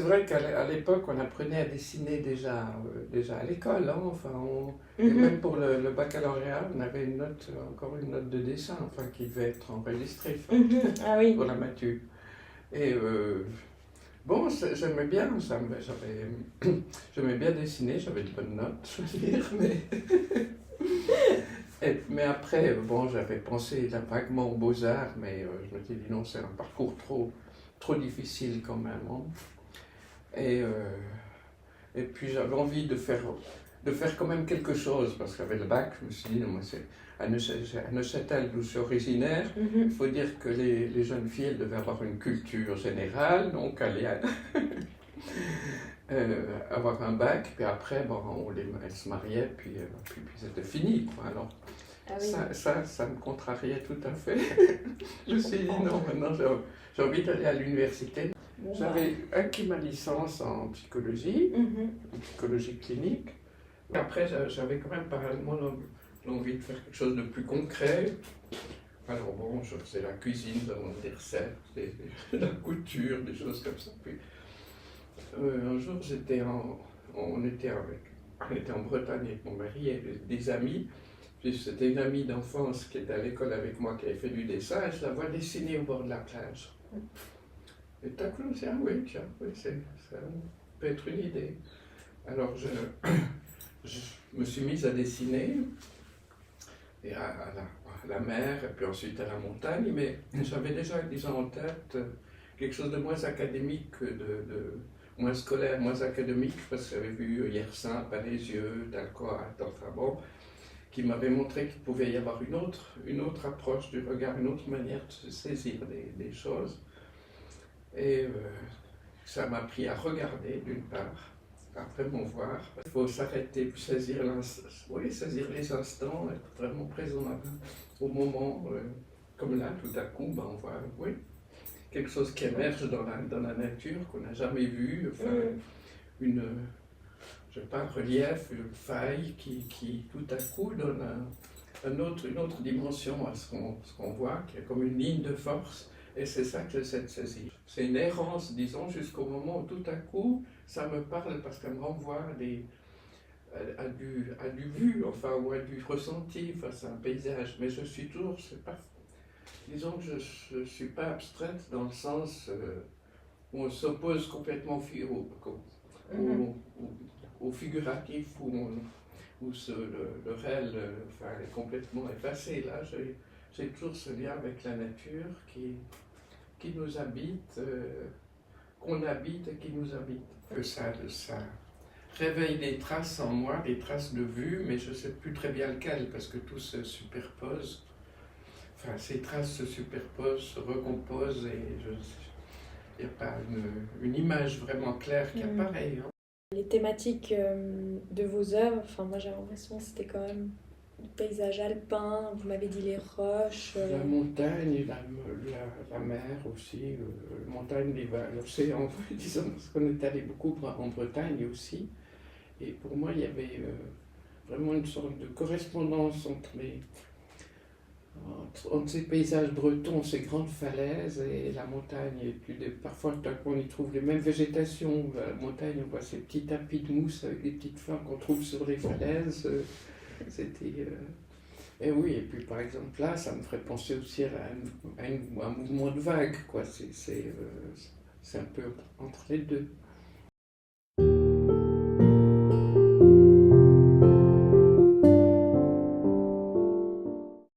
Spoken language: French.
vrai qu'à l'époque, on apprenait à dessiner déjà à l'école, hein, enfin, et Mhm. même pour le baccalauréat, on avait encore une note de dessin, enfin, qui devait être enregistrée, enfin, Mhm. Ah oui. pour la matu. Et bon, j'aimais bien ça, j'aimais bien dessiner, j'avais de bonnes notes, je veux dire, mais après, bon, j'avais pensé là, vaguement aux beaux-arts, mais je me suis dit non, c'est un parcours trop difficile quand même, hein. Et, euh, et puis j'avais envie de faire quand même quelque chose, parce qu'avec le bac, je me suis dit, non, moi, c'est à Neuchâtel, d'où je suis originaire, il Mhm. faut dire que les jeunes filles, elles devaient avoir une culture générale, donc aller avoir un bac, puis après, bon, elles se mariaient, puis c'était fini, quoi. Alors, Ah oui. ça me contrariait tout à fait. Je me suis dit, non, maintenant, j'ai envie d'aller à l'université. Bon, bah. J'avais acquis ma licence en psychologie, Mhm. en psychologie clinique. Après, j'avais quand même parallèlement l'envie de faire quelque chose de plus concret. Alors bon, je faisais la cuisine, des recettes, de la couture, des choses comme ça. Puis un jour, on était en Bretagne avec mon mari et des amis. Puis c'était une amie d'enfance qui était à l'école avec moi, qui avait fait du dessin, et je la vois dessiner au bord de la plage. Et tout à coup, je me suis dit, ah oui, tiens, oui, ça peut être une idée. Alors je me suis mise à dessiner, et à la mer, et puis ensuite à la montagne, mais j'avais déjà, disons, en tête quelque chose de moins académique, moins scolaire, moins académique, parce que j'avais vu Yersin, Palézieux, Dalcoa, enfin bon, qui m'avait montré qu'il pouvait y avoir une autre approche du regard, une autre manière de se saisir des choses. Et ça m'a appris à regarder d'une part, après mon voir. Il faut s'arrêter, puis saisir les instants, être vraiment présent au moment. Comme là, tout à coup, on voit quelque chose qui émerge dans la nature qu'on n'a jamais vu. Enfin, une, je sais pas, un relief, une faille qui tout à coup donne une autre dimension à ce qu'on voit, qui est comme une ligne de force. Et c'est ça que j'essaie de saisir. C'est une errance, disons, jusqu'au moment où tout à coup, ça me parle parce qu'elle me renvoie à du vu, enfin, ou à du ressenti face à un paysage. Mais je suis toujours, c'est pas, disons que je ne suis pas abstraite dans le sens où on s'oppose complètement au figuratif, où le réel enfin, est complètement effacé. Là, j'ai toujours ce lien avec la nature qui nous habite, qu'on habite et qui nous habite. Que ça réveille des traces en moi, des traces de vue, mais je ne sais plus très bien lequel, parce que tout se superpose. Enfin, ces traces se superposent, se recomposent, et il n'y a pas une image vraiment claire qui apparaît. Hein. Les thématiques de vos œuvres, enfin moi j'ai l'impression que c'était quand même le paysage alpin, vous m'avez dit les roches. La montagne, la mer aussi, la montagne, l'océan, disons, parce qu'on est allé beaucoup en Bretagne aussi. Et pour moi, il y avait vraiment une sorte de correspondance entre ces paysages bretons, ces grandes falaises et la montagne. Et puis parfois, on y trouve les mêmes végétations. À la montagne, on voit ces petits tapis de mousse avec des petites fleurs qu'on trouve sur les falaises. C'était... Et oui, et puis par exemple là, ça me ferait penser aussi à un mouvement de vague, quoi. C'est un peu entre les deux.